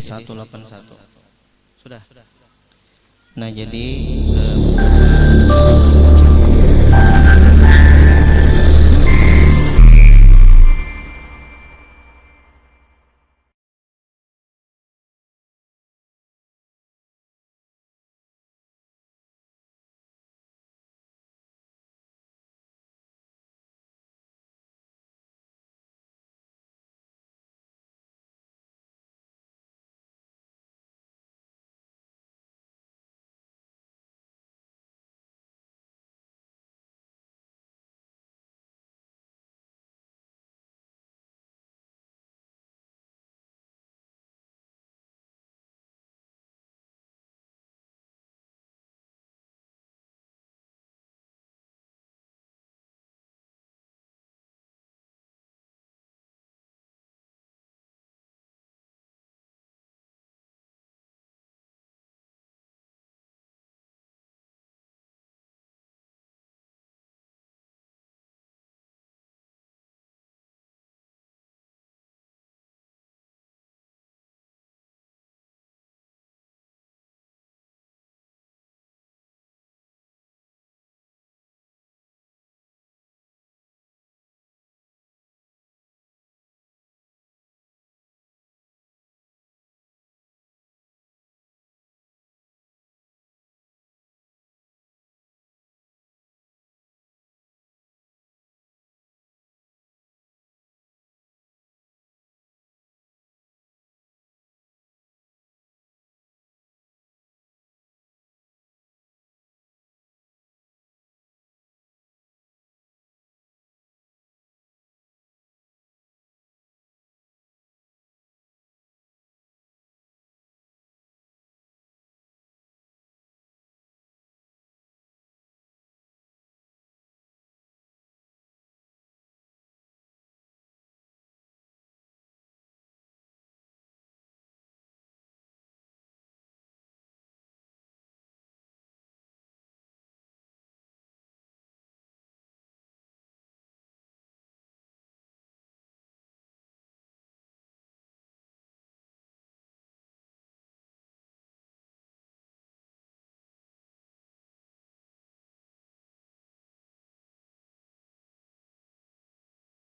181. Sudah. Nah, jadi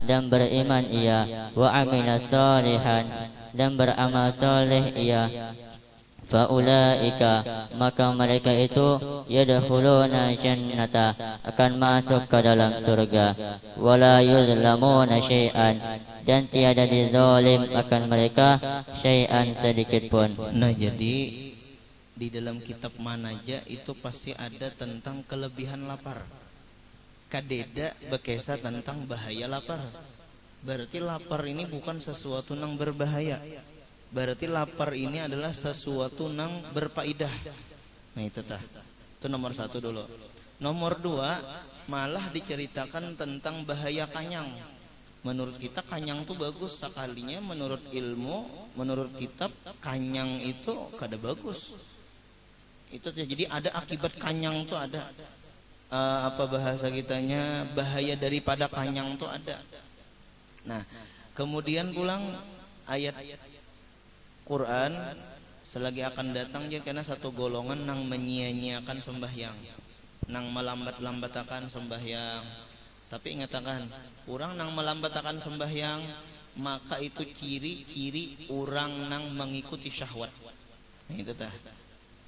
dan beriman ia, wa amila sholihan, dan beramal soleh ia, faulaika, maka mereka itu yadkhuluna jannata, akan masuk ke dalam surga, wala yuzlamuna syai'an, dan tiada dizalim akan mereka syai'an sedikit pun. Nah, jadi di dalam kitab Manaja itu pasti ada tentang kelebihan lapar. Kadeda bekesa tentang bahaya lapar. Berarti lapar ini bukan sesuatu yang berbahaya. Berarti lapar ini adalah sesuatu yang berfaedah. Nah, itu tah. Itu nomor 1 dulu. Nomor 2, malah diceritakan tentang bahaya kanyang. Menurut kita kanyang tuh bagus sekalinya, menurut ilmu, menurut kitab kanyang itu kada bagus. Itu jadi ada akibat kanyang tuh ada. Apa bahasa kitanya, bahaya daripada kanyang tuh ada. Nah, kemudian pulang ayat Quran selagi akan datang dia kena satu golongan nang menyia-nyiakan sembahyang, nang melambat-lambatakan sembahyang. Tapi ingatakan, orang nang melambatkan sembahyang, maka itu ciri-ciri orang nang mengikuti syahwat. Nah, itu tah.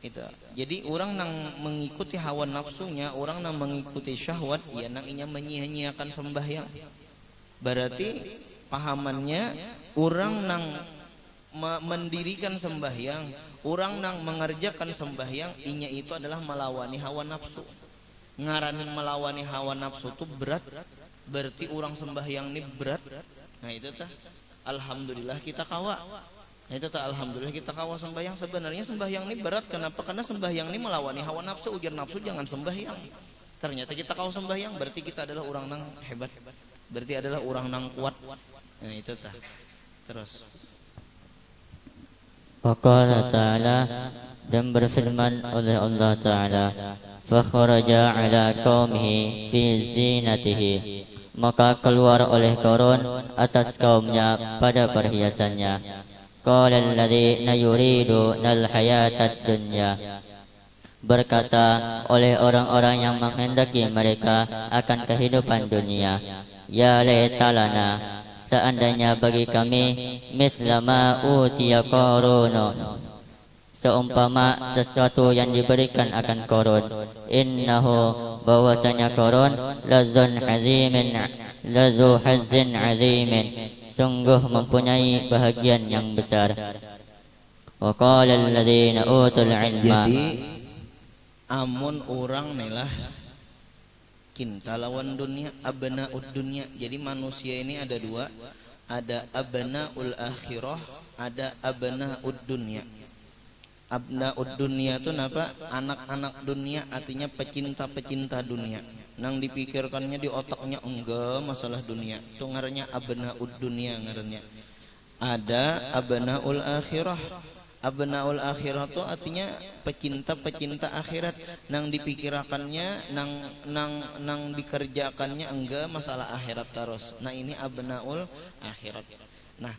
Itu. Jadi orang nang mengikuti hawa nafsunya, orang nang mengikuti syahwat, ya nang inya menyia-nyiakan sembahyang. Berarti pahamannya orang nang mendirikan sembahyang, orang nang mengerjakan sembahyang, inya itu adalah melawani hawa nafsu. Ngaranin melawani hawa nafsu itu berat, berarti orang sembahyang ini berat. Nah, itu tah. Alhamdulillah kita kawa. Nah, itu tak alhamdulillah kita kawa sembahyang. Sebenarnya sembahyang ini berat. Kenapa? Karena sembahyang ini melawani hawa nafsu. Ujar nafsu jangan sembahyang. Ternyata kita kawa sembahyang, berarti kita adalah orang nang hebat. Berarti adalah orang nang kuat. Nah, itu tak. Terus. Waqala ta'ala, dan berfirman oleh Allah Ta'ala, fakharaja ala qaumihi fi zinatihi, maka keluar oleh Qarun atas kaumnya pada perhiasannya. qala alladziina yuridunal hayatad dunya. Berkata oleh orang-orang yang menghendaki mereka akan kehidupan dunia, ya laitalana, seandainya bagi kami mithla ma utiya Qarun, seumpama sesuatu yang diberikan akan Qarun. Innahu, bahwasanya Qarun ladzu hazzin azimin, sungguh mempunyai bahagian yang besar. Wa qala alladziina utul ilma. Jadi amun orang nelah cinta lawan dunia, abnaud dunia. Jadi manusia ini ada dua, ada abnaul akhirah, ada abnaud dunia. Abnaud dunia itu napa? Anak-anak dunia, artinya pecinta-pecinta dunia. Nang dipikirkannya di otaknya enggak masalah dunia. Itu ngarannya abnaud dunia ngarannya. Ada abnaul akhirah. Abnaul akhirah itu artinya pecinta-pecinta akhirat, nang dipikirkannya, nang dikerjakannya enggak masalah akhirat terus. Nah, ini abnaul akhirat. Nah,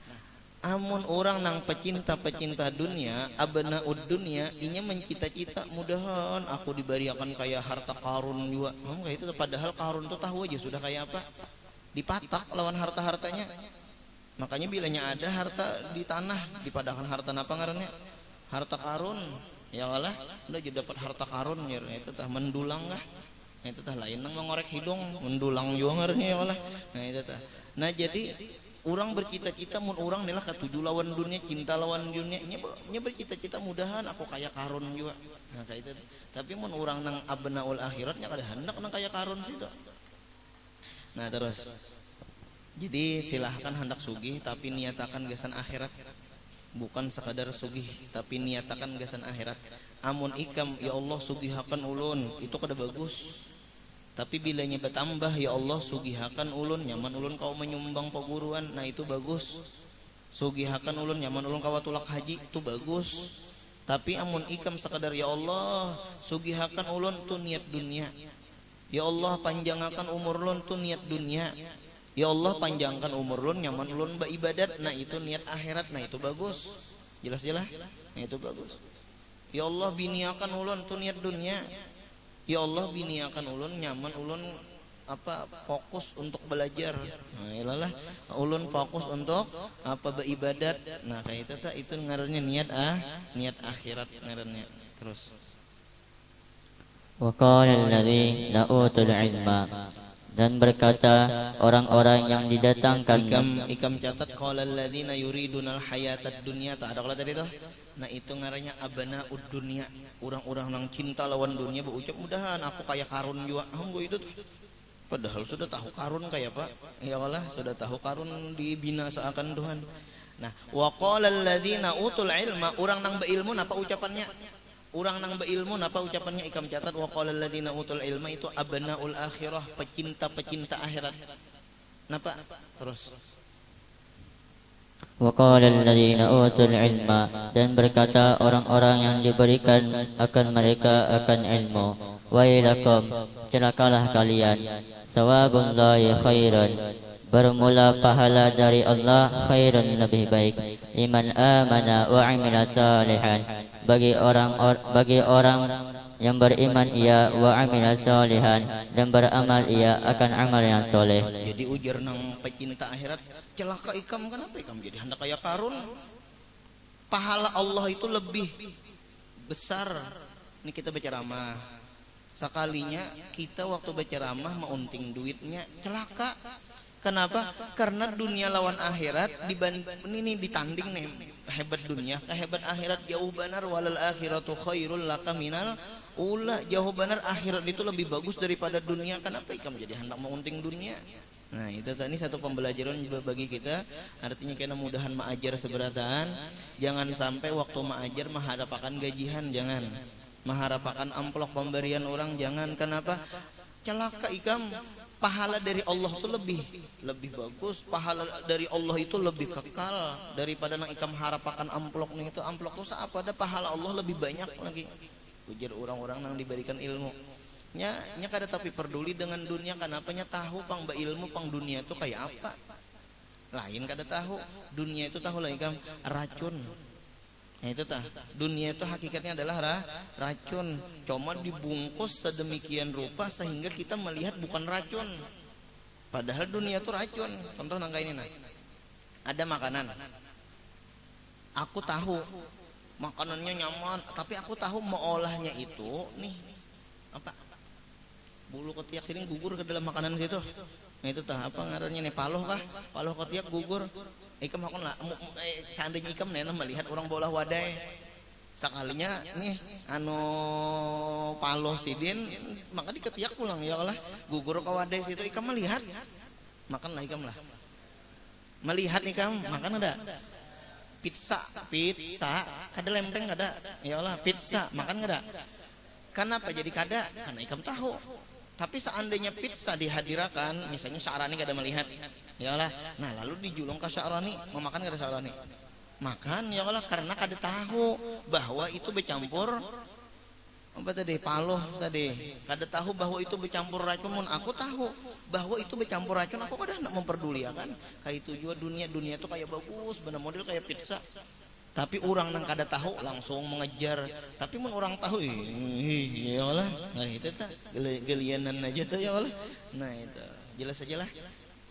amun orang nang pecinta-pecinta dunia, abnaud dunia, inya mencita-cita mudahan aku diberikan kayak harta Qarun juga. Kayak itu padahal Qarun tuh tahu aja sudah kayak apa. Dipatak lawan harta-hartanya. Makanya bilanya ada harta di tanah dipadakan harta apa ngarannya? Harta Qarun. Ya Allah, udah jadi dapat harta Qarun ya, itu tah mendulang kah? Itu tah lain nang mengorek hidung, mendulang juga ngarannya ya Allah. Nah, itu tah. Nah, jadi orang bercita-cita mun orang nih lah ketujuh lawan dunia, cinta lawan dunia, nya bercita-cita mudahan aku kayak Qarun juga. Nah, kayak itu. Tapi mun orang nang abnaul akhiratnya kada hendak nang kayak Qarun situ. Nah, terus jadi silahkan hendak sugih tapi niatakan gasan akhirat. Bukan sekadar sugih tapi niatakan gasan akhirat. Amun ikam ya Allah sugihakan ulun, itu kada bagus. Tapi bilanya bertambah ya Allah sugihakan ulun, nyaman ulun kau menyumbang peguruan, nah itu bagus. Sugihakan ulun, nyaman ulun kau tulak haji, itu bagus. Tapi amun ikam sekadar ya Allah sugihakan ulun, itu niat dunia. Ya Allah panjangkan umur ulun, itu niat dunia. Ya Allah panjangkan umur ulun, nyaman ulun beribadat, nah itu niat akhirat, nah itu bagus. Jelas-jelas, nah itu bagus. Ya Allah biniakan ulun, itu niat dunia. Ya Allah biniakan ulun, nyaman ulun apa fokus untuk belajar. Nah, ilalah ulun fokus untuk apa beribadat. Nah, kayak itu ngarannya niat akhirat ngarannya. Terus Wa qala alladziina utul ilma, dan berkata orang-orang yang didatangkan. Ikam catat qala alladziina yuridunal hayatad dunya, tak ada kalau tadi tuh. Nah, itu ngarannya abnaud dunya, orang-orang yang cinta lawan dunia berucap mudahan aku kayak Qarun juga. Itu tuh. Padahal sudah tahu Qarun kayak apa? Ya Allah, sudah tahu Qarun dibinasakan Tuhan. Nah, wa qala alladziina utul ilma, orang nang beilmu apa ucapannya? Orang nang beilmu apa ucapannya? Ikam catat wa qala alladziina utul ilma itu abnaul akhirah, pecinta-pecinta akhirat. Napa? Terus Wa qala alladziina utul ilma, dan berkata orang-orang yang diberikan akan mereka akan ilmu, wailakum, celakalah kalian, sawabullahi khairan, bermula pahala dari Allah khairan, lebih baik, liman amana wa amila salihan, bagi orang yang beriman ia, wa amila salihan, dan beramal ia akan amal yang soleh. jadi ujar nang pecinta akhirat, celaka ikam, kenapa ikam jadi hendak kayak Qarun? Pahala Allah itu lebih besar. Ini kita berceramah, sekalinya kita waktu berceramah meunting duitnya celaka. Kenapa? Karena dunia lawan akhirat ini ditanding nih, hebat dunia hebat akhirat jauh benar, walal akhiratu khairul laka minal ula, jauh benar akhirat itu lebih bagus daripada dunia. Kenapa ikam jadi hendak meunting dunia? Nah, itu tadi satu pembelajaran bagi kita. Artinya kena mudahan mengajar seberataan. Jangan sampai waktu mengajar mengharapkan gajian, jangan. Mengharapkan amplop pemberian orang, jangan. Kenapa? Celaka ikam. Pahala dari Allah itu lebih bagus. Pahala dari Allah itu lebih kekal daripada nang ikam harapakan amplok nih. Itu amplok itu apa ada pahala Allah lebih banyak lagi. Ujar orang-orang yang diberikan ilmu. Nya kada tapi peduli dengan dunia, kenapa nya tahu pang ilmu pang dunia itu kayak apa. lain kada tahu. Dunia itu tahu lah ikam racun. Nah itu tah, dunia itu hakikatnya adalah racun. Cuma dibungkus sedemikian rupa sehingga kita melihat bukan racun. Padahal dunia itu racun. Contoh nangka ini nah. Ada makanan. Aku tahu makanannya nyaman, tapi aku tahu mengolahnya itu nih apa? Bulu ketiak sini gugur ke dalam makanan situ. Nah itu tah apa ngarannya nih paloh kah? Paloh ketiak gugur. Ikam hakon lah, seandainya ikam nena melihat orang bola wadai, sekalinya nih anu paloh sidin, maka diketiak pulang ya Allah, gugur ke wadai situ ikam melihat, makan lah ikam lah, melihat ikam makan ada, pizza, ada lempeng ada, ya Allah pizza makan ada, kenapa jadi kada? Karena ikam tahu. Tapi seandainya pizza dihadirakan, misalnya Sya'rani kada melihat, ya Allah. Nah lalu dijulung ke Sya'rani, mau makan kada Sya'rani? Makan ya Allah, karena kada tahu bahwa itu bercampur apa tadi paloh tadi. Kada tahu bahwa itu bercampur racun. Mun aku tahu bahwa itu bercampur racun, aku kada nak memperdulikan. Kayak itu juga dunia itu kayak bagus, bener model kayak pizza. Tapi orang nang kada tahu langsung mengejar. Tapi mun orang tahu, ya Allah, nah itu tak gelianan aja tuh ya Allah. Nah itu jelas saja lah.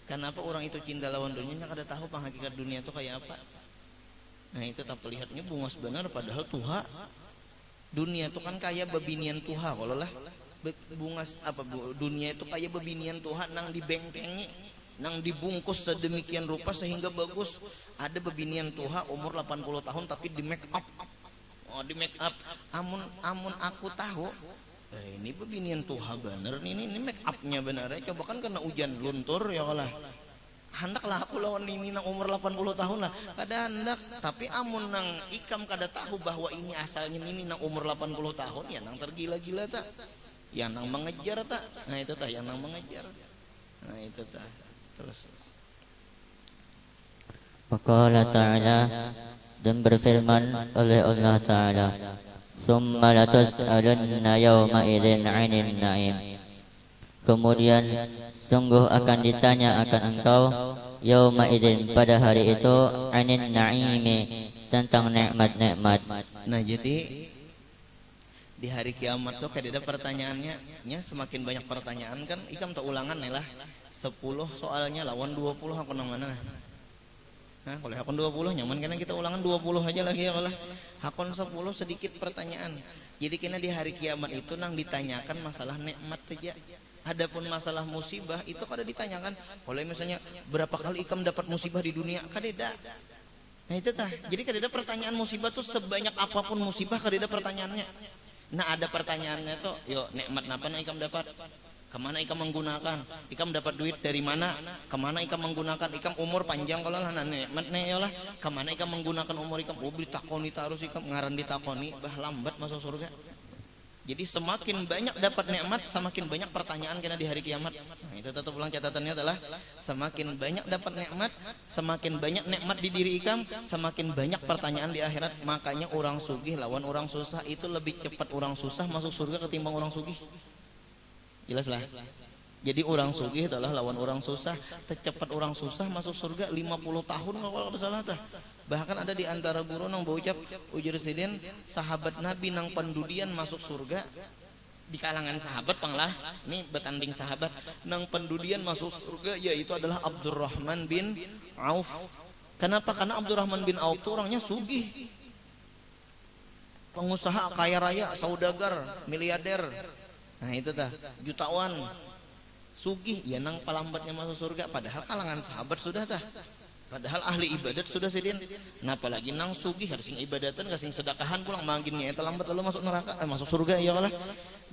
Kenapa orang itu cinta lawan dunianya kada tahu penghakikat dunia itu kayak apa. Nah itu tak lihatnya bungas benar padahal tuha. Dunia itu kan kayak bebinian tuha kalau lah. Bungas apa dunia itu kayak bebinian tuha nang dibengkengi. Nang dibungkus sedemikian rupa sehingga bagus. Ada bebinian tuha umur 80 tahun tapi di make up. Oh di make up. Amun aku tahu ini bebinian tuha bener nih ini make upnya bener ya. Coba kan kena hujan luntur ya Allah. Handaklah aku lawan ini nang umur 80 tahun lah. Kada hendak. Tapi amun nang ikam kada tahu bahwa ini asalnya ini nang umur 80 tahun ya nang tergila-gila tak. Yang nang mengejar tak. Nah itu tak yang nang mengejar. Nah itu tak. Terus Waqala ta'ala, dan berfirman oleh Allah Ta'ala, summa latus'alunna yawma idzin 'anil na'im. Kemudian sungguh akan ditanya akan engkau yawma idzin pada hari itu 'anil na'imi tentang nikmat-nikmat. nah jadi di hari kiamat tuh kayak ada pertanyaannya, semakin banyak pertanyaan kan ikam tak ulangan nih lah. 10 soalnya lawan 20 aku nang mana. Nah, kalau hakon 20 nyaman karena kita ulangan 20 aja lagi ya kalau hakon 10 sedikit pertanyaan. Jadi kena di hari kiamat itu nang ditanyakan masalah nikmat saja. Adapun masalah musibah itu kada ditanyakan. Kalau misalnya berapa kali ikam dapat musibah di dunia, kadeda. Nah itu tah. Jadi kadeda pertanyaan musibah tuh sebanyak apapun musibah kadeda pertanyaannya. Nah ada pertanyaannya tuh, yuk nikmat apa ikam dapat? Kemana ikam menggunakan? Ikam dapat duit dari mana? Kemana ikam menggunakan? Ikam umur panjang kalau lah nikmat nih ya lah. Kemana ikam menggunakan umur ikam? Oh ditakoni terus ikam ngaran ditakoni, bah lambat masuk surga. Jadi semakin banyak dapat nikmat, semakin banyak pertanyaan kena di hari kiamat. Nah, itu tetap ulang catatannya adalah semakin banyak dapat nikmat, semakin banyak nikmat di diri ikam, semakin banyak pertanyaan di akhirat. Makanya orang sugih lawan orang susah itu lebih cepat orang susah masuk surga ketimbang orang sugih. Jelas lah. Jadi orang sugih adalah lawan orang susah. Tercepat orang susah masuk surga 50 tahun kalau ada salah tah. Bahkan ada di antara guru nang baucap ujar sidin sahabat Nabi nang pendudian masuk surga di kalangan sahabat panglah. Ini betanding sahabat nang pendudian masuk surga yaitu adalah Abdurrahman bin Auf. Kenapa? Karena Abdurrahman bin Auf itu orangnya sugih. Pengusaha kaya raya, saudagar, miliarder. Nah itu tah, jutawan. Sugih ya nang palambatnya masuk surga padahal kalangan sahabat sudah tah. Padahal ahli ibadat sudah sidin. Nah apalagi nang sugih harus sing ibadatan kasing sedekahan pulang maginnya eta lambat lalu masuk neraka masuk surga ya Allah.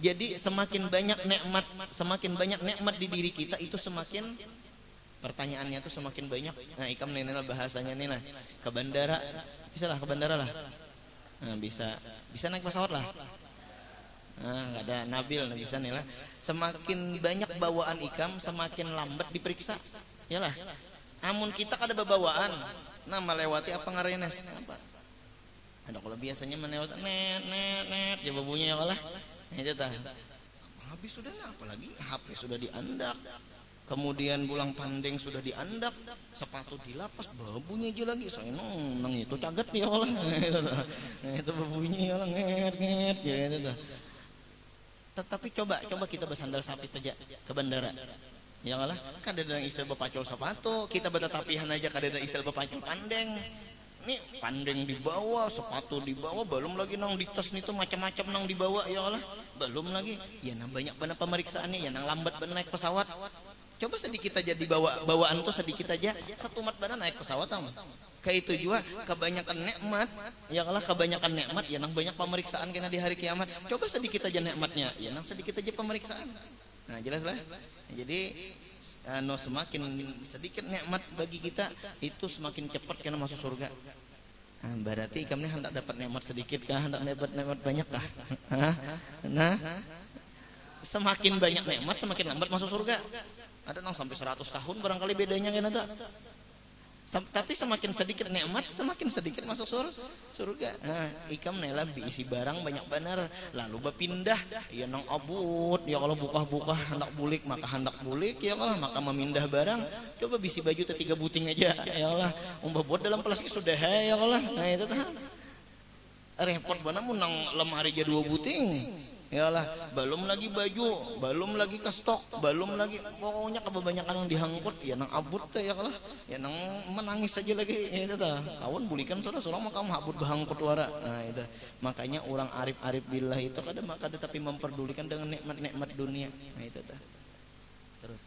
Jadi semakin banyak nikmat di diri kita itu semakin pertanyaannya tuh semakin banyak. Nah ikam nenela bahasanya nih lah ke bandara. Bisa lah ke bandara lah. Nah bisa naik pesawat lah. Nah, nggak ada nabil, nggak bisa nih lah. Semakin banyak bawaan ikam, semakin lambat diperiksa. Yalah. Amun kita kada bawaan, nah melewati apa ngaranna nes? Apa? Ada kalau biasanya melewati net, ya babunya ya Allah. Nah, itu tah. Habis sudah nah, apalagi HP sudah diandak. kemudian bulang pandeng sudah diandap, sepatu dilapas, babunya aja lagi, saya nang itu caget ya Allah, itu babunya ya Allah nget ya itu. Tetapi coba kita bersandal sapi saja ke bandara, ya Allah, kadang isel bepacul sepatu, kita bertatapihan aja kadang isel bepacul pandeng. Nih pandeng dibawa, sepatu dibawa, belum lagi nang di tas itu macam-macam nang dibawa ya Allah, belum lagi ya nang banyak banget pemeriksaannya, ya nang lambat banget naik pesawat. Coba sedikit aja dibawa bawaan tuh sedikit aja, satu mat badan naik pesawat sama. Kayak itu juga kebanyakan nikmat, ya Allah, kebanyakan nikmat ya nang banyak pemeriksaan kena di hari kiamat. Coba sedikit aja nikmatnya, ya nang sedikit aja pemeriksaan. Nah jelas lah. Jadi semakin sedikit nikmat bagi kita itu semakin cepat kena masuk surga. Nah, berarti kami hendak dapat nikmat sedikit kah, hendak dapat nikmat banyak kah? Nah, semakin banyak nikmat semakin lambat masuk surga. Ada nang sampai 100 tahun barangkali bedanya kan ada. Tapi semakin sedikit nikmat semakin sedikit masuk surga. Nah, ikam nela diisi barang banyak benar, lalu berpindah ya nang abut ya kalau buka hendak bulik maka hendak bulik ya Allah, maka memindah barang. Coba bisi baju 3 buting aja ya Allah, buat dalam plastik sudah ya Allah. Nah itu tah repot banget mun nang lemari aja 2 buting ya Allah, belum lagi baju, belum lagi ke stok, belum lagi pokoknya kebanyakan yang dihangkut ya nang abut teh ya Allah, ya nang menangis saja lagi ya itu tah. Kawan bulikan surah maka abut bahangkut wara. Nah itu makanya orang arif billah itu kadang maka tetapi memperdulikan dengan nikmat-nikmat dunia. Nah itu tah. Terus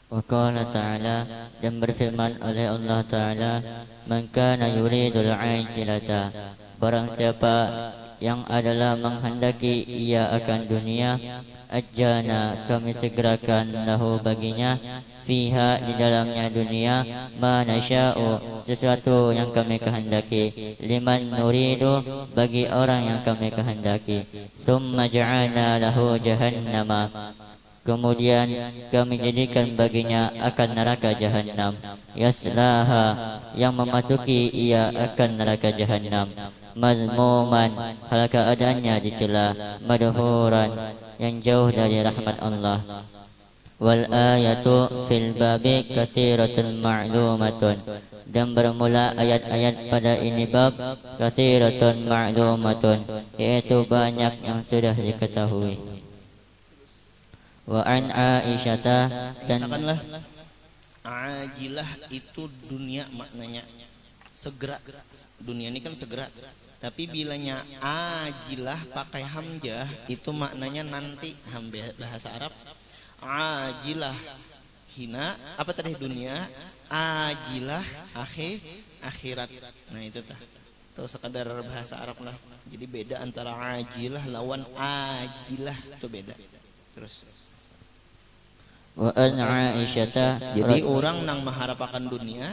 Wa qala ta'ala, dan berfirman oleh Allah Ta'ala, man kana yuridul ajilata, barang siapa yang adalah menghendaki ia akan dunia, ajana kami segerakan lahu baginya, fiha di dalamnya dunia, ma nasya'u sesuatu yang kami kehendaki, liman nuridu bagi orang yang kami kehendaki, summa ja'alna lahu jahannama, kemudian kami jadikan baginya akan neraka jahanam, yaslaha yang memasuki ia akan neraka jahanam, mazmuman hal keadaannya dicela, madhuran yang jauh dari rahmat Allah. Wal ayatu fil babi katsiratun ma'lumatun, dan bermula ayat-ayat pada ini bab katsiratun ma'lumatun, yaitu banyak yang sudah diketahui. Wa an Aisyata, dan katakanlah ajilah itu dunia maknanya segera. Dunia ini kan segera, tapi bilanya ajilah pakai hamzah itu maknanya nanti. Bahasa Arab ajilah hina apa tadi dunia, ajilah akhirat. Nah itu tah tuh sekadar bahasa Arab lah. Jadi beda antara ajilah lawan ajilah itu beda. Terus wa an Aisyata, jadi orang nang mengharapkan dunia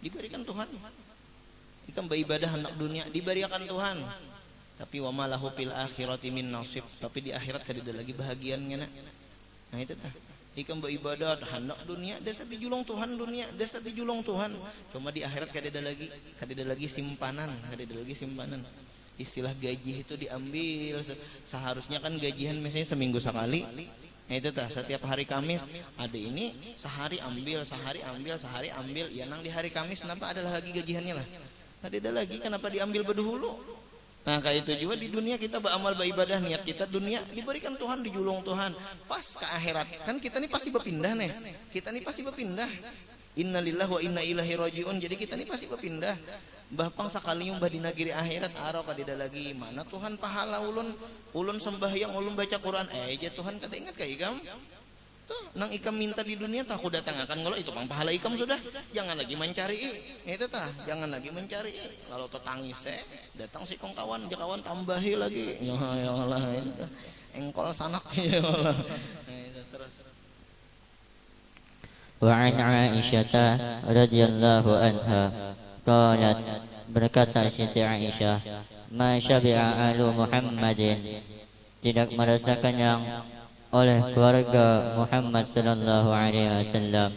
diberikan Tuhan. Ikan beribadah hendak dunia diberikan Tuhan. Tapi wa malahu fil akhirati min nasib, tapi di akhirat kada lagi bahagiannya. Nah itu tah. Ikan beribadah hendak dunia, desa dijulung Tuhan dunia, desa dijulung Tuhan. Cuma di akhirat kada lagi simpanan. Istilah gaji itu diambil. Seharusnya kan gajian misalnya seminggu sekali. Nah itu tah, setiap hari Kamis ada ini, sehari ambil. Ya nang di hari Kamis kenapa adalah lagi gajiannya lah. Ada lagi kenapa diambil berdahulu. Nah kayak itu juga di dunia kita beramal beribadah, niat kita dunia diberikan Tuhan, dijulung Tuhan. Pas ke akhirat kan kita nih pasti berpindah nih. Innalillahi wa inna ilaihi rajiun. Jadi kita nih pasti berpindah. Bahpang sakali yung di negeri akhirat araw kadida lagi mana Tuhan pahala ulun sembahyang, ulun baca Quran. Aja Tuhan kada ingat ka ikam. Tuh, nang ikam minta di dunia tak aku datang akan kalau itu pang pahala ikam sudah. Jangan lagi mencari itu tah, jangan lagi mencari. Kalau tetangis datang si kawan tambahi lagi. Ya Allah itu engkol sanak ya Allah. Itu terus. wa an Aisyata radhiyallahu anha qalat, berkata Siti Aisyah, ma syabi'a alu Muhammadin, tidak merasa kenyang oleh keluarga Muhammad sallallahu alaihi wasallam,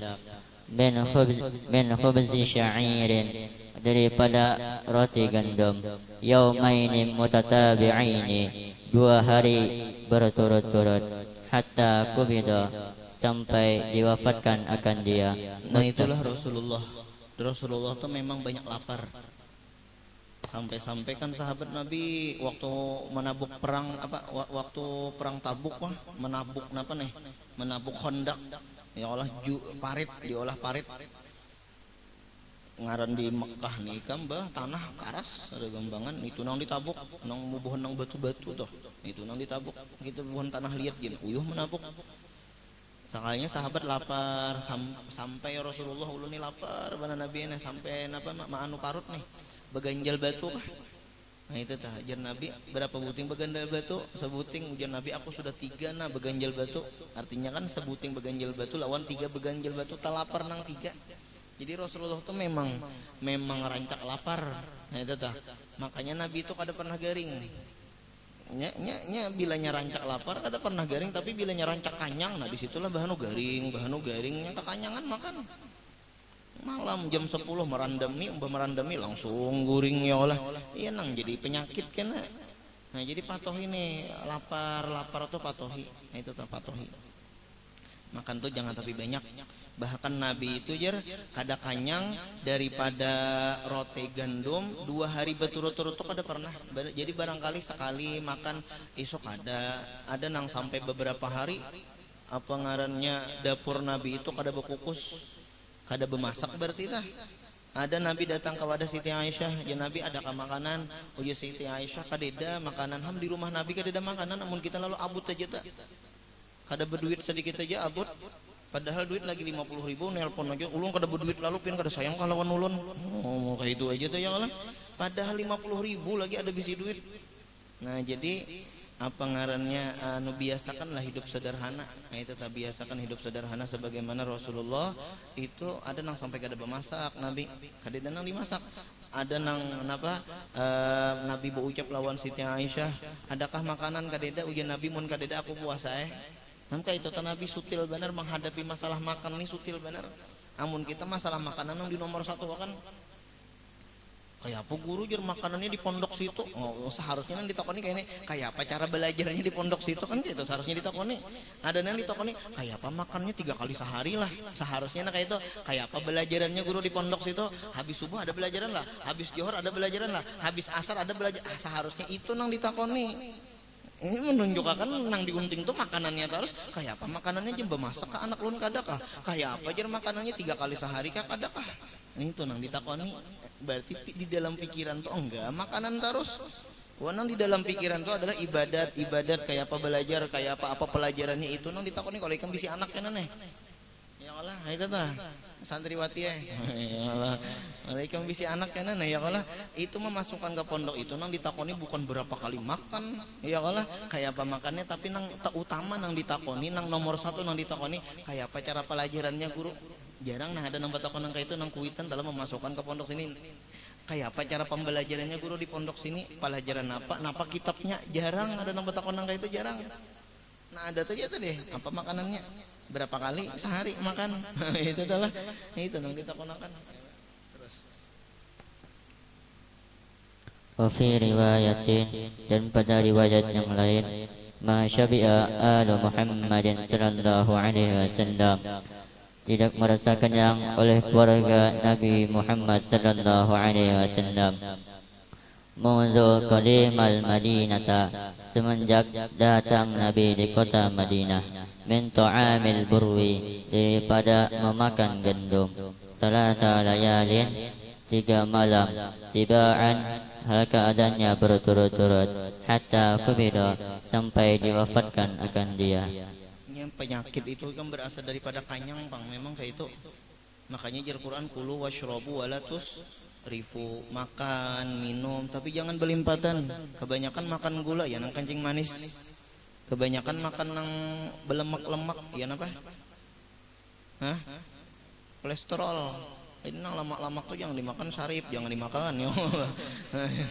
min khubzi sya'irin, daripada roti gandum, yaumaini mutatabi'aini, 2 hari berturut-turut, hatta kubida, sampai diwafatkan akan dia. Nah itulah Rasulullah tuh memang banyak lapar. Sampai-sampai kan sahabat Nabi waktu menabuk perang waktu perang Tabuk menabuk Khandaq ya Allah parit diolah parit ngaran di Mekah nih kan bah tanah karas ada gambangan itu nang ditabuk nang mubuhan nang batu-batu tuh itu nang ditabuk gitu buhan tanah liat gini uyuh menabuk sekalinya sahabat lapar sampai Rasulullah ulun nih lapar bana Nabi nih sampai anu parut nih beganjal batu kah? Nah itu tah ajar Nabi berapa buting beganjal batu sebuting ujar Nabi aku sudah 3 nah beganjal batu artinya kan sebuting beganjal batu lawan 3 beganjal batu tak lapar nang 3. Jadi Rasulullah tuh memang rancak lapar. Nah itu tah makanya Nabi itu kada pernah garing nya bilanya rancak lapar kada pernah garing tapi bilanya rancak kanyang nah disitulah bahanu garing yang kekanyangan makan malam jam 10 merandami langsung guring ya Allah iya nang jadi penyakit kena. Nah jadi patohi nih lapar tuh patohi. Nah itu tuh patohi makan tuh jangan tapi banyak. Bahkan Nabi itu kada kanyang daripada roti gandum 2 hari berturut-turut tuh kada pernah. Jadi barangkali sekali makan esok ada nang sampai beberapa hari apa ngarannya dapur Nabi itu kada berkukus kada bemasak berarti tah. Ada Nabi datang kepada Siti Aisyah, ya Nabi adakah makanan? Oh ya Siti Aisyah kadeda makanan. Ham di rumah Nabi kadeda makanan namun kita lalu abut aja tak. Kada berduit sedikit aja abut. Padahal duit lagi 50.000 nelpon aja ulun kada berduit lalu pian kada sayang kalawan ulun. Oh kayak itu aja tuh ya Allah. Padahal 50.000 lagi ada bisi duit. Nah jadi apa ngarannya biasakanlah hidup sederhana. Nah itu tak biasakan hidup sederhana sebagaimana Rasulullah itu ada nang sampai kada bemasak Nabi kada nang dimasak ada nang Nabi berucap lawan Siti Aisyah adakah makanan kadeda ujian Nabi mun kadeda aku puasa Namka itu Nabi sutil benar menghadapi masalah makan ini sutil benar. Amun kita masalah makanan yang di nomor 1 kan kayak apa guru makanannya di pondok situ. Oh seharusnya yang ditakoni kayak ini kayak apa cara belajarnya di pondok situ kan gitu seharusnya ditakoni. Ada yang ditakoni kayak apa makannya 3 kali sehari lah. Seharusnya kayak itu kayak apa belajarannya guru di pondok situ habis subuh ada belajaran lah, habis johor ada belajaran lah, habis asar ada belajar. Seharusnya itu nang ditakoni. Ini menunjukkan nang diunting tuh makanannya terus kayak apa makanannya jembe masak ke anak lun kadakah kayak apa aja makanannya 3 kali sehari kah kadakah ini tuh nang ditakoni berarti di dalam pikiran tuh enggak makanan terus nang di dalam pikiran tuh adalah ibadat kayak apa belajar kayak apa pelajarannya itu nang ditakoni kalau ikan bisi anak kan aneh ya Allah itu tuh santriwati ya Allah Waalaikum bisi anak kan ya Allah itu memasukkan ke pondok itu nang ditakoni bukan berapa kali makan ya Allah kayak apa makannya tapi nang utama nang ditakoni nang nomor 1 nang ditakoni kayak apa cara pelajarannya guru jarang nah ada nang batakon nang kayak itu nang kuitan dalam memasukkan ke pondok sini kayak apa cara pembelajarannya guru di pondok sini pelajaran apa kitabnya jarang ada nang batakon nang kayak itu jarang. Nah ada tuh ya tuh deh apa makanannya berapa kali sehari makan itu adalah itu nang ditakonakan. Wafi riwayatin dan pada riwayat yang lain ma syabi'a alu Muhammadin sallallahu alaihi wasallam tidak merasa kenyang oleh keluarga Nabi Muhammad sallallahu alaihi wasallam mundu qadimal Madinata semenjak datang Nabi di kota Madinah min ta'amil burwi daripada memakan gandum salasa layalin 3 malam tibaan hal keadaannya berturut-turut hatta kubida sampai diwafatkan akan dia. Penyakit itu kan berasal daripada kanyang bang memang kayak itu makanya jar Quran kulu washrobu walatus rifu makan minum tapi jangan berlimpatan kebanyakan makan gula ya nang kencing manis kebanyakan makan nang belemak-lemak ya apa kolesterol ini nang lemak-lemak tuh jangan dimakan sarip jangan dimakan yo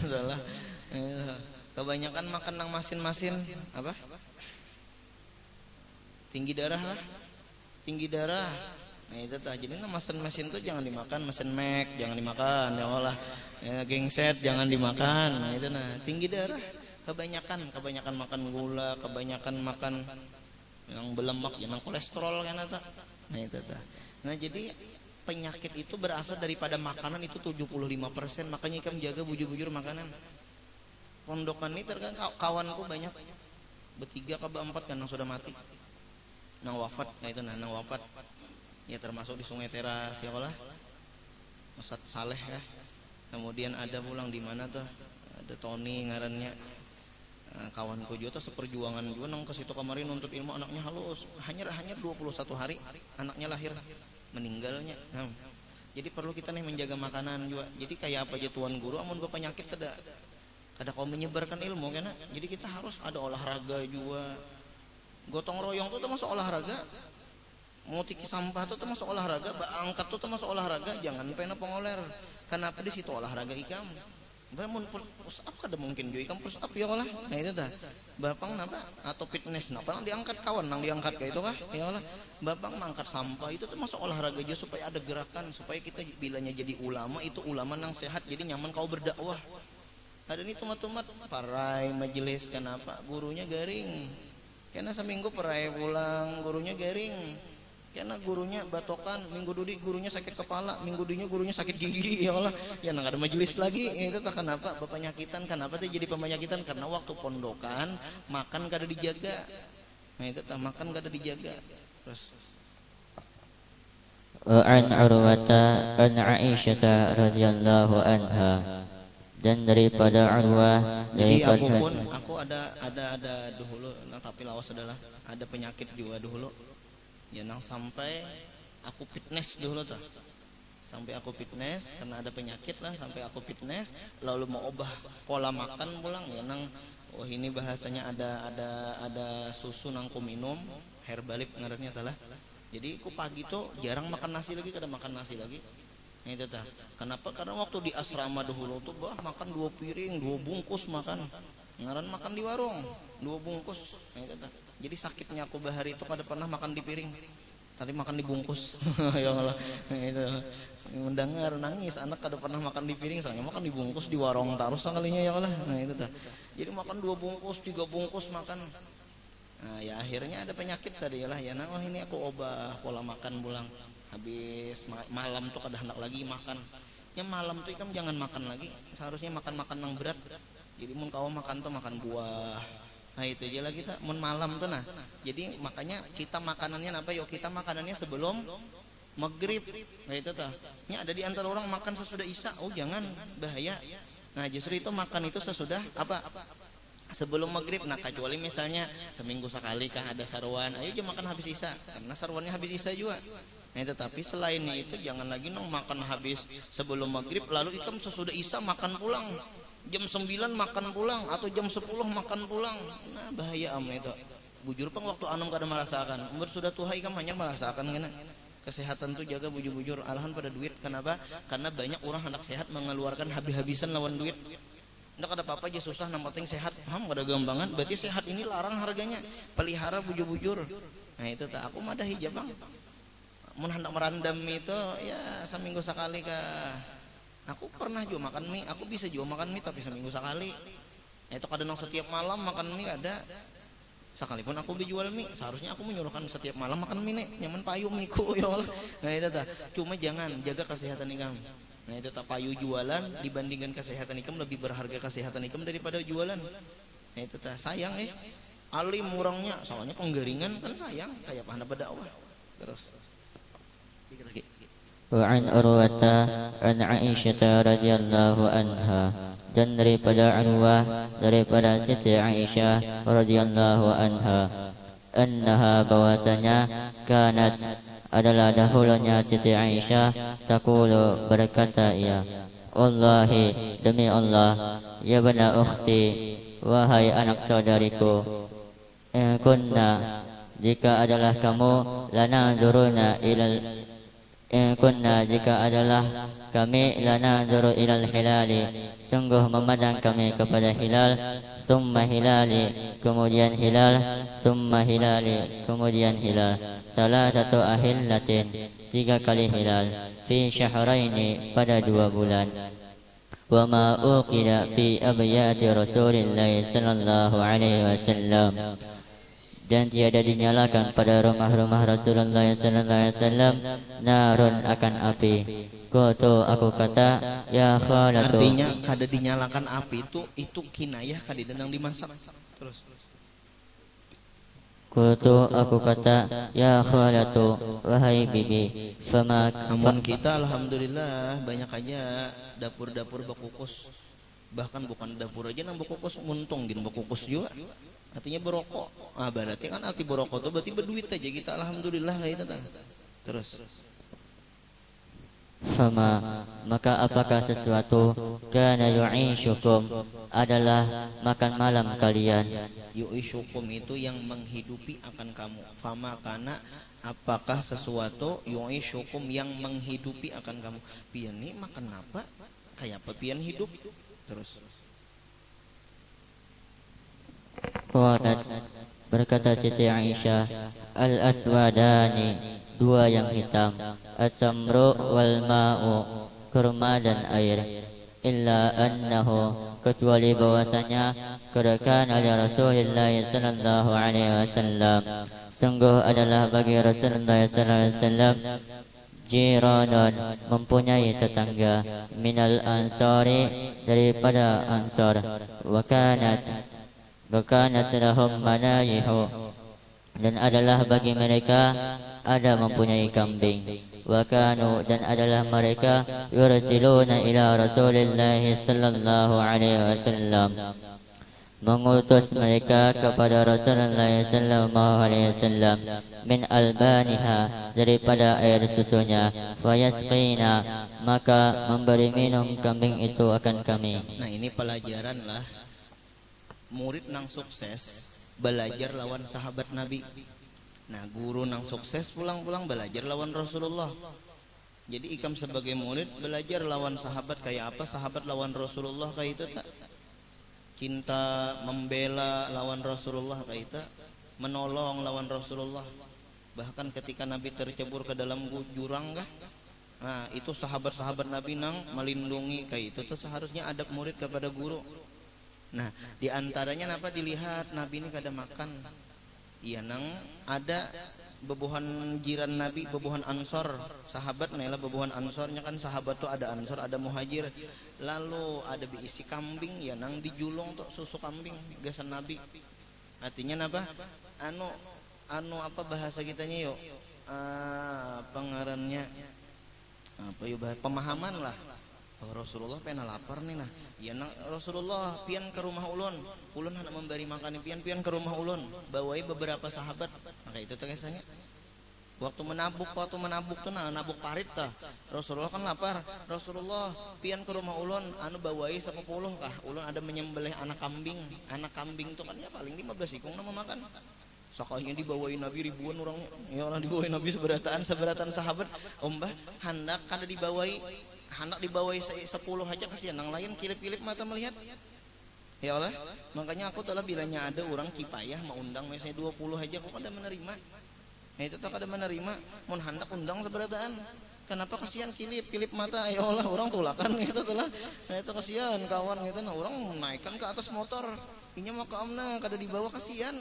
salah kebanyakan makan nang masin-masin apa tinggi darah nah itu tah jadi mesin tuh jangan dimakan mesin Mac jangan dimakan ya Allah gengset jangan dimakan nah itu tinggi darah kebanyakan makan gula kebanyakan makan yang belemak, yang kolesterol kan eta. Nah itu tah. Nah jadi penyakit itu berasal daripada makanan itu 75%. Makanya ikam jaga bujur-bujur makanan. Pondokan ini terkadang kawanku banyak, bertiga ke berempat kan yang sudah mati, nang wafat. Nah itu nang wafat ya, termasuk di Sungai Teras ya lah Ustadz Saleh ya. Kemudian ada pulang di mana tuh, ada Tony ngarannya. Nah, kawanku juga tuh seperjuangan juga nang ke situ kemarin untuk ilmu. Anaknya halus, hanya 21 hari anaknya lahir, meninggalnya. Nah, jadi perlu kita nih menjaga makanan juga. Jadi kayak apa aja tuan guru amun penyakit kada kau menyebarkan ilmu kan. Jadi kita harus ada olahraga juga. Gotong royong tuh termasuk olahraga. Mau tiki sampah tuh termasuk olahraga. Angkat tuh termasuk olahraga. Jangan pena pengoler. Kenapa di situ olahraga ikam? Bangun push up kada mungkin juga ikam push up ya lah. Nah itu dah. Bapang napa atau fitness napa nang diangkat kawan nang diangkat kayak itu kah? Ya lah. Bapang mangkat sampah itu termasuk olahraga juga supaya ada gerakan, supaya kita bilanya jadi ulama itu ulama nang sehat, jadi nyaman kau berdakwah. Ada nih tumat-tumat parai majelis kenapa gurunya garing. Karena seminggu parai pulang gurunya garing. Karena gurunya batokan, minggu dudi gurunya sakit kepala, minggu dudinya gurunya sakit gigi ya Allah. Ya nang ada majelis lagi. Itu tak kenapa bapak nyakitan, kenapa tuh jadi pemenyakitan? Karena waktu pondokan makan kada dijaga. Nah itu tak makan kada dijaga. Terus an Urwata an Aisyah radhiyallahu anha, dan daripada Urwah jadi daripada aku ada dahulu, nah, tapi lawas adalah ada penyakit juga dahulu. Ya nang sampai aku fitness dulu tuh, sampai aku fitness karena ada penyakit lah, sampai aku fitness lalu mau ubah pola makan pulang ya nang ini bahasanya ada susu nang ku minum herbalip ngarannya talah. Jadi aku pagi tuh jarang makan nasi lagi, kada makan nasi lagi. Nah itu tah. Kenapa? Karena waktu di asrama dahulu tuh makan 2 piring 2 bungkus makan. Ngaran makan di warung 2 bungkus. Nah itu tah. Jadi sakitnya aku bahari itu kada pernah makan di piring, tadi makan di bungkus. Ya Allah, itu mendengar nangis anak kada pernah makan di piring, soalnya makan di bungkus di warung terus sekalinya ya Allah. Nah itu tuh. Jadi makan 2 bungkus 3 bungkus makan. Nah ya akhirnya ada penyakit tadi ya lah ya. Nah ini aku ubah pola makan pulang. Habis malam tuh kada hendak lagi makan. Ya malam tuh ikam jangan makan lagi. Seharusnya makan yang berat. Jadi mun kau makan tuh makan buah. Nah itu aja lah kita mun malam tuh nah. Jadi makanya kita makanannya apa yuk, kita makanannya sebelum maghrib. Nah itu tuh. Ini ada di antara orang makan sesudah isya. Oh jangan, bahaya. Nah justru itu makan itu sesudah apa? Sebelum maghrib. Nah kecuali misalnya seminggu sekali kah ada sarwan, ayo aja makan habis isya, karena sarwannya habis isya juga. Nah tetapi selainnya itu jangan lagi nong makan habis sebelum maghrib lalu ikam sesudah isya makan pulang. Jam 9 makan pulang atau jam 10 makan pulang. Nah bahaya am itu. Bujur pang waktu anum kada merasakan. Umur sudah tua ikam hanya merasakan kena. Kesehatan tuh jaga bujur-bujur alahan pada duit. Kenapa? Karena banyak orang hendak sehat mengeluarkan habis-habisan lawan duit. Ndak ada apa-apa aja susah, yang penting sehat. Kada gambangan. Berarti sehat ini larang harganya. Pelihara bujur-bujur. Nah itu tak aku mah ada hijab bang. Mun hendak merandam itu ya seminggu sekali kah. Aku pernah juga makan mie, aku bisa juga makan mie tapi seminggu sekali. Itu kadang setiap malam makan mie ada. Sekalipun aku dijual mie, seharusnya aku menyuruhkan setiap malam makan mie nih, nyaman payu miku ya Allah. Nah itu dah. Cuma jangan jaga kesehatan ikam. Nah itu tak payu jualan dibandingkan kesehatan ikam, lebih berharga kesehatan ikam daripada jualan. Nah itu tak sayang alim murangnya, soalnya penggaringan kan sayang kayak pahana berdakwah. Terus lagi. وعن Urwah an Aisyah radhiyallahu anha, dan daripada Urwah daripada Siti Aisyah radhiyallahu anha, annaha bahwasanya kanat adalah dahulunya Siti Aisyah taqulu berkata ia, Wallahi demi Allah, ya bana ukhti, wahai anak saudariku, kunna jika adalah kamu, lana duruna ilal kunna jika adalah kami, lana duru ilal hilali, sungguh memandang kami kepada hilal, summa hilali kemudian hilal, summa hilali kemudian hilal, salatatu ahillatin 3 kali hilal, fi syahraini pada 2 bulan. Wa ma uqila fi abyati Rasulillah sallallahu alaihi wasallam, dan tiada dinyalakan pada rumah-rumah Rasulullah sallallahu alaihi wasallam narun akan api. Qultu aku kata ya khalatu. Artinya kada dinyalakan api itu kinayah kada denang dimasak. Terus. Qultu aku kata ya khalatu wahai bibi Namun kita alhamdulillah banyak aja dapur-dapur bakukus. Bahkan bukan dapur aja nang bakukus muntung gin bakukus juga. Artinya berokok. Berarti kan arti berokok tuh berarti berduit aja kita alhamdulillah kayak itu. Terus. Fama maka apakah sesuatu kana yu'ishukum adalah makan malam kalian. Yu'ishukum itu yang menghidupi akan kamu. Fama kana apakah sesuatu yu'ishukum yang menghidupi akan kamu. Pian nih makan apa? Kayak apa pian hidup? Terus. Qalat berkata Siti Aisyah al-aswadani dua yang hitam at-tamru wal ma'u kurma dan air illa annahu kecuali bahwasanya kerekan oleh Rasulullah sallallahu alaihi wasallam sungguh adalah bagi Rasulullah sallallahu alaihi wasallam jiranun mempunyai tetangga minal ansari daripada ansar wa kanat lahum manayihu dan adalah bagi mereka ada mempunyai kambing wa kanu dan adalah mereka yursiluna ila Rasulillah sallallahu alaihi wasallam mengutus mereka kepada Rasulullah sallallahu alaihi wasallam min albaniha daripada air susunya fayasqina maka memberi minum kambing itu akan kami. Nah ini pelajaran lah murid nang sukses belajar lawan sahabat Nabi. Nah guru nang sukses pulang-pulang belajar lawan Rasulullah. Jadi ikam sebagai murid belajar lawan sahabat kayak apa sahabat lawan Rasulullah kayak itu tak. Cinta membela lawan Rasulullah kayak itu, menolong lawan Rasulullah. Bahkan ketika Nabi tercebur ke dalam jurang kah? Nah itu sahabat-sahabat Nabi nang melindungi kayak itu tuh seharusnya adab murid kepada guru. Nah diantaranya apa dilihat Nabi ini kada makan. Iya nang ada bebuhan jiran Nabi, bebuhan Ansor, sahabat nela bebuhan Ansornya kan sahabat tuh ada Ansor, ada Muhajir. Lalu ada diisi kambing ya nang dijulung tuh susu kambing gasan Nabi. Artinya apa? Anu apa bahasa kitanya yuk? Pengarannya apa yuk bahasa pemahaman lah. Oh, Rasulullah pernah lapar nih nah. Ya nang Rasulullah pian ke rumah ulun hendak memberi makan pian ke rumah ulun bawai beberapa sahabat. Maka itu tuh kisahnya. Waktu menabuk tuh nah nabuk parit tah. Rasulullah kan lapar. Rasulullah pian ke rumah ulun anu bawai 10 kah. Ulun ada menyembelih anak kambing. Anak kambing tuh kan ya paling 15 ikung nama makan. Soalnya dibawain Nabi ribuan orangnya. Ya Allah dibawain Nabi seberatan sahabat. Ombah hendak kada hendak dibawai 10 aja kasihan yang lain kilip-kilip mata melihat. Ya Allah, makanya aku telah bilangnya ada orang kipayah mau undang misalnya 20 aja kok kada menerima. Nah itu tak kada menerima, mun hendak undang seberataan. Kenapa kasihan kilip mata? Ya Allah, orang tulakan gitu telah. Nah itu kasihan kawan gitu, nah orang naikkan ke atas motor. Inya mau ke amna kada dibawa kasihan.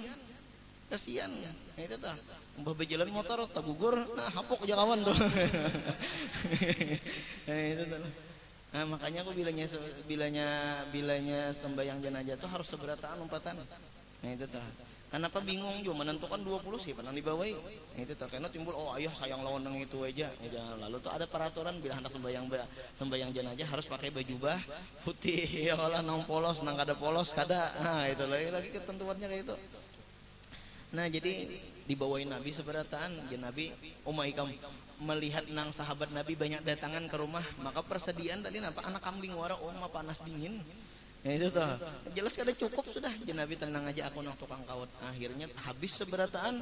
Nah itu tah. Mbah bejalan motor tak gugur, nah hapok aja kawan tuh. Nah itu tah. Nah makanya aku bilanya sembahyang jenazah tuh harus seberataan umpatan. Nah itu tah. Kenapa bingung juga menentukan 20 sih pernah dibawai. Nah itu tah karena timbul ayah sayang lawan nang itu aja. Lalu tuh ada peraturan bila hendak sembahyang jenazah harus pakai baju putih. Ya Allah nang polos nang kada polos kada. Nah itu lagi ketentuannya kayak itu. Nah jadi dibawain Nabi seberataan dan Nabi ikam melihat nang sahabat Nabi banyak datangan ke rumah maka persediaan tadi apa anak kambing wara panas dingin. Ya itu tuh jelas kada cukup sudah jadi Nabi tenang aja aku nang tukang kawat. Akhirnya habis seberataan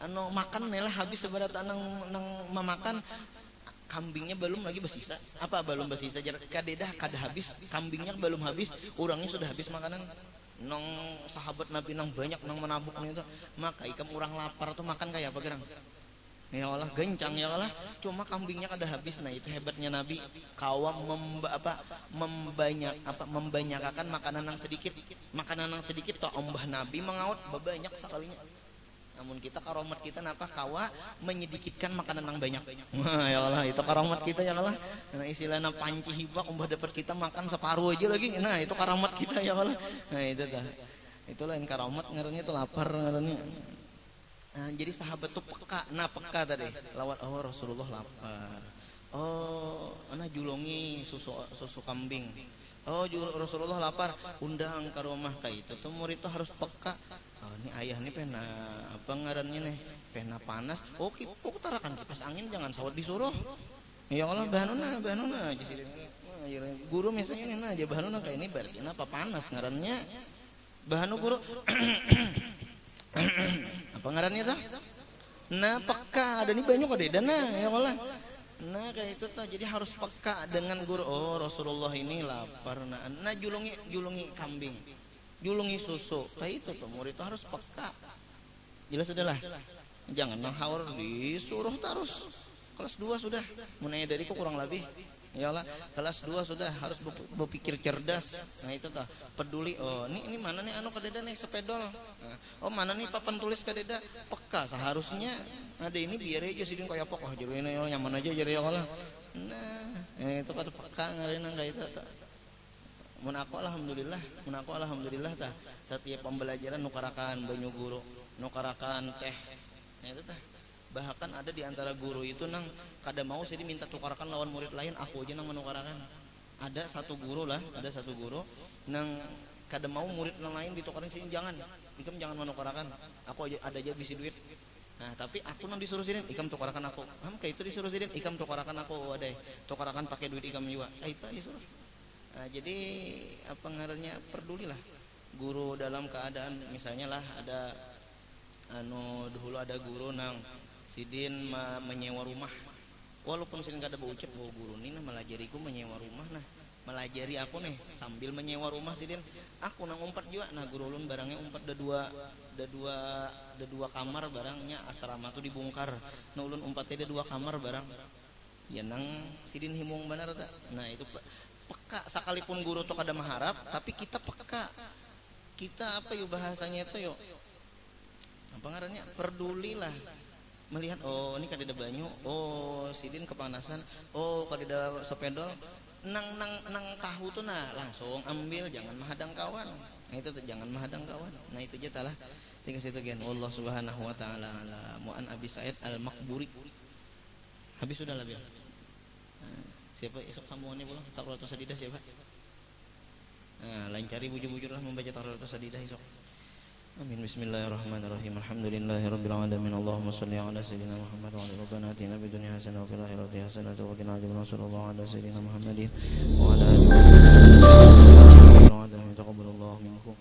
anu makan nelah habis seberataan nang memakan kambingnya belum lagi bersisa. Apa belum bersisa jadi kada habis kambingnya belum habis orangnya sudah habis makanan. Nang sahabat Nabi nang banyak nang menabuk itu maka ikam orang lapar tuh makan kayak apa gerang ya Allah gencang ya Allah cuma kambingnya kada habis. Nah itu hebatnya Nabi kawam membanyakakan makanan nang sedikit toh ombah Nabi mengaut banyak sekalinya. Namun kita karomat kita napa kawa menyedikitkan makanan yang banyak. Wah, ya Allah, itu karomat kita ya Allah. Nah, istilahnya panci hibak umpah dapat kita makan separuh aja lagi. Nah, itu karomat kita ya Allah. Nah, itu dah. Itu lain karomat ngarannya itu lapar ngarannya. Nah, jadi sahabat tuh peka. Nah, peka tadi. Lawat oh Rasulullah lapar. Oh, anak julungi susu kambing. Oh, Rasulullah lapar, undang ke rumah kayak itu tuh murid tuh harus peka. Oh, ini ayah nih pena apa ngarannya nih? Pena panas. Oh, tarakan kipas angin jangan sawat disuruh. Ya Allah, bahanuna jadi guru misalnya nih nah aja bahanuna kayak ini berarti apa panas ngarannya. Bahanu guru apa ngarannya tuh? Nah, peka ada nih banyak ada dana ya Allah. Nah kayak itu tuh jadi harus peka dengan guru. Oh Rasulullah ini lapar. Nah julungi kambing, julungi susu. Kayak itu tuh murid itu harus peka. Jelas sudah lah. Jangan nanghaur disuruh terus. Kelas 2 sudah. Menanya dariku kurang lebih. Ya Allah, kelas 2 sudah harus berpikir cerdas. Nah itu tuh peduli. Oh ini mana nih anu kadeda nih sepedol. Nah, oh mana nih papan tulis kadeda. Peka seharusnya ada ini biar aja sidin kayak pokok jadi ini nyaman aja jadi ya Allah. Nah itu kata peka ngarina kayak itu. Mun aku alhamdulillah tah setiap pembelajaran nukarakan banyu guru, nukarakan teh. Nah itu tah. Bahkan ada di antara guru itu nang kada mau sih diminta tukarakan lawan murid lain, aku aja nang menukarakan. Ada satu guru nang kada mau murid nang lain ditukarin sih jangan. Ikam jangan menukarakan. Aku aja ada aja bisi duit. Nah, tapi aku nang disuruh sidin, ikam tukarakan aku. Kayak itu disuruh sidin, ikam tukarakan aku wadah. Tukarakan pakai duit ikam juga. Itu disuruh. Nah, jadi apa ngarannya pedulilah guru dalam keadaan misalnya lah ada dulu ada guru nang sidin menyewa rumah. Walaupun sidin kada baucap bahwa guru ini nah melajariku menyewa rumah nah. Melajari aku nih sambil menyewa rumah sidin. Aku nang umpat juga. Nah guru ulun barangnya umpat ada dua kamar barangnya asrama tuh dibongkar. Nah ulun umpatnya ada 2 kamar barang. Ya nang sidin himung benar tak. Nah itu peka sekalipun guru tuh kada mengharap tapi kita peka. Kita apa yuk bahasanya itu yuk. Apa ngarannya? Pedulilah. Melihat oh ini kadeda banyu, oh sidin kepanasan, oh kadeda sepedol, nang tahu tuh nah langsung ambil jangan menghadang kawan. Nah itu tuh jangan menghadang kawan. Nah itu aja talah. Tinggal situ gen. Allah Subhanahu wa taala ala Mu'an Abi Sa'id Al-Maqburi. Habis sudah lah Bil. Siapa esok sambungannya pulang? Takratus Sadidah siapa? Nah, lain cari bujur-bujur lah membaca Takratus Sadidah esok. Amin. Bismillahirrahmanirrahim. Alhamdulillahirabbil alamin. Allahumma shalli ala sayyidina Muhammad wa ala rabbana atina fid dunya hasanah wa fil akhirati hasanah wa qina adzabannar. Sallallahu ala sayyidina Muhammadin wa ala alihi wa sahbihi. Taqabbalallahu minkum.